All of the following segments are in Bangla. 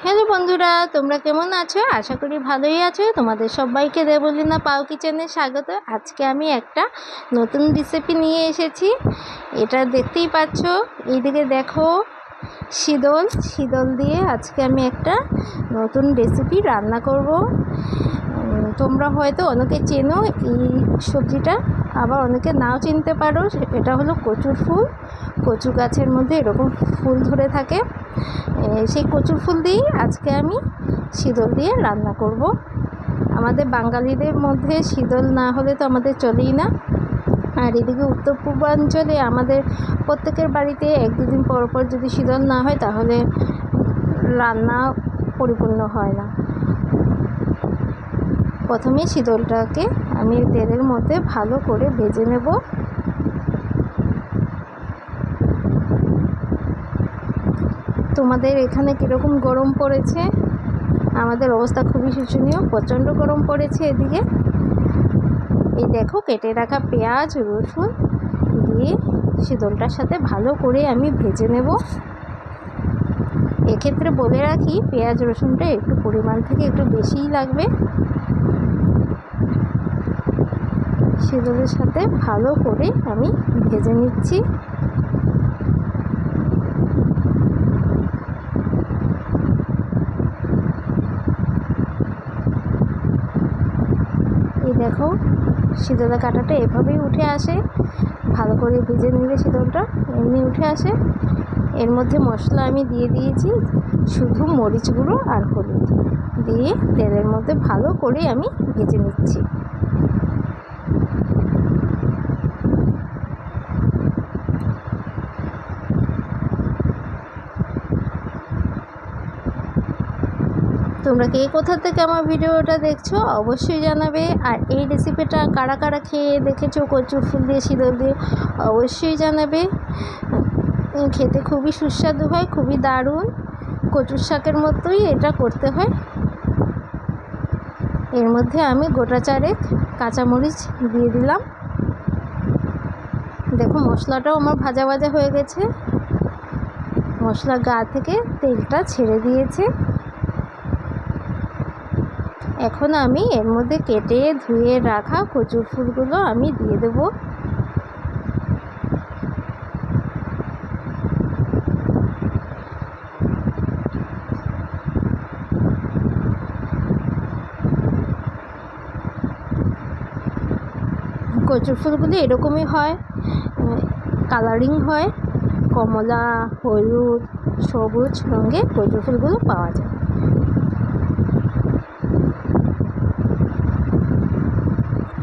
হ্যালো বন্ধুরা, তোমরা কেমন আছো? আশা করি ভালোই আছো। তোমাদের সবাইকে দেবলীনা পাও কিচেনে স্বাগত। আজকে আমি একটা নতুন রেসিপি নিয়ে এসেছি। এটা দেখতেই পাচ্ছ, এইদিকে দেখো শীতল দিয়ে আজকে আমি একটা নতুন রেসিপি রান্না করব। তোমরা হয়তো অনেকে চেনো এই সবজিটা, আবার অনেকে নাও চিনতে পারো। এটা হলো কচুর ফুল। কচু গাছের মধ্যে এরকম ফুল ধরে থাকে। সেই কচুর ফুল দিয়েই আজকে আমি শীতল দিয়ে রান্না করব। আমাদের বাঙালিদের মধ্যে শীতল না হলে তো আমাদের চলেই না। আর এদিকে উত্তর পূর্বাঞ্চলে আমাদের প্রত্যেকের বাড়িতে এক দুদিন পর পর যদি শীতল না হয় তাহলে রান্না পরিপূর্ণ হয় না। প্রথমে শীতলটাকে আমি তেলের মধ্যে ভালো করে ভেজে নেব। তোমাদের এখানে কীরকম গরম পড়েছে? আমাদের অবস্থা খুবই শোচনীয়, প্রচণ্ড গরম পড়েছে এদিকে। এই দেখো কেটে রাখা পেঁয়াজ রসুন দিয়ে শীতলটার সাথে ভালো করে আমি ভেজে নেব। এক্ষেত্রে বলে রাখি, পেঁয়াজ রসুনটা একটু পরিমাণ থেকে একটু বেশিই লাগবে। শীতলের সাথে ভালো করে আমি ভেজে নিচ্ছি। এই দেখো শীতলের কাঁটাটা এভাবেই উঠে আসে। ভালো করে ভেজে নিলে শীতলটা এমনি উঠে আসে। এর মধ্যে মশলা আমি দিয়ে দিয়েছি শুধু মরিচ গুঁড়ো আর হলুদ দিয়ে তেলের মধ্যে ভালো করে আমি ভেজে নিচ্ছি। তোমরা কে কোথা থেকে আমার ভিডিওটা দেখছো অবশ্যই জানাবে। আর এই রেসিপিটা কারা কারা খেয়ে দেখেছো কচুর ফুল দিয়ে শীতল দিয়ে অবশ্যই জানাবে। খেতে খুবই সুস্বাদু হয়, খুবই দারুণ। কচুর শাকের মতোই এটা করতে হয়। এর মধ্যে আমি গোটা চারেক কাঁচামরিচ দিয়ে দিলাম। দেখো মশলাটাও আমার ভাজা ভাজা হয়ে গেছে। মশলা গা থেকে তেলটা ছেড়ে দিয়েছে। এখন আমি এর মধ্যে কেটে ধুয়ে রাখা কচুর ফুলগুলো আমি দিয়ে দেব। কচুর ফুলগুলো এরকমই হয়, কালারিং হয়, কমলা হলুদ সবুজ রঙে কচুর ফুলগুলো পাওয়া যায়।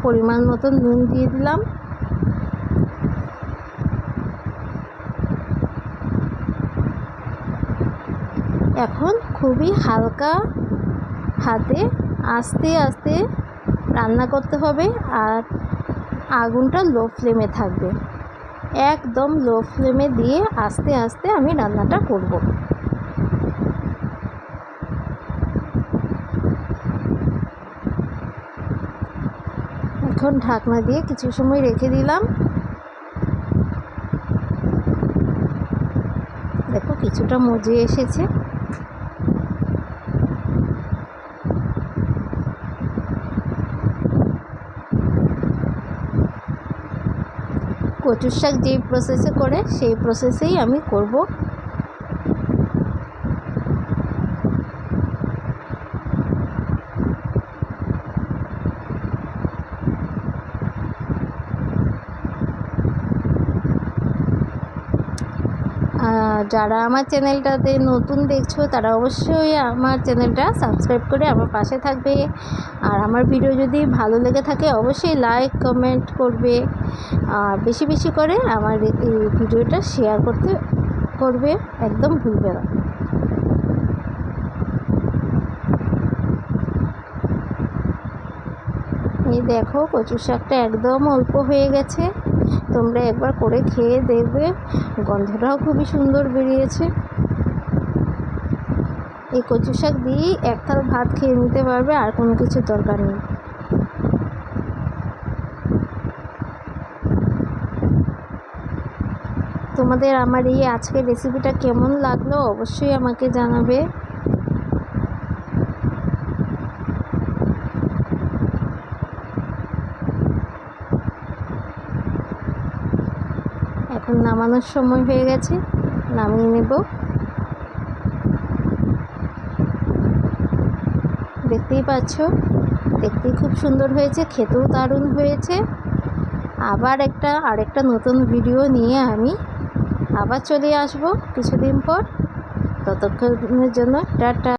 পরিমাণ মতন নুন দিয়ে দিলাম। এখন খুবই হালকা হাতে আস্তে আস্তে রান্না করতে হবে। আর আগুনটা লো ফ্লেমে থাকবে, একদম লো ফ্লেমে দিয়ে আস্তে আস্তে আমি রান্নাটা করব। এখন ঢাকনা দিয়ে কিছু সময় রেখে দিলাম। দেখো কিছুটা মজে এসেছে। কচুর শাক যেই প্রসেসে করে সেই প্রসেসেই আমি করব। যারা আমার চ্যানেলটাতে নতুন দেখছো তারা অবশ্যই আমার চ্যানেলটা সাবস্ক্রাইব করে আমার পাশে থাকবে। আর আমার ভিডিও যদি ভালো লেগে থাকে অবশ্যই লাইক কমেন্ট করবে। আর বেশি বেশি করে আমার এই ভিডিওটা শেয়ার করবে, একদম ভুলবে না। এই দেখো কচুর শাকটা একদম অল্প হয়ে গেছে। তোমরা একবার করে খেয়ে দেখবে, গন্ধটাও খুবই সুন্দর বেরিয়েছে। এই কচু শাক দিয়েই এক থাল ভাত খেয়ে নিতে পারবে, আর কোনো কিছু দরকার নেই। তোমাদের আমার এই আজকের রেসিপিটা কেমন লাগলো অবশ্যই আমাকে জানাবে। এখন নামানোর সময় হয়ে গেছে, নামিয়ে নেব। দেখতেই পাচ্ছ, দেখতেই খুব সুন্দর হয়েছে, খেতেও দারুণ হয়েছে। আরেকটা নতুন ভিডিও নিয়ে আমি আবার চলে আসব কিছুদিন পর। ততক্ষণের জন্য টাটা।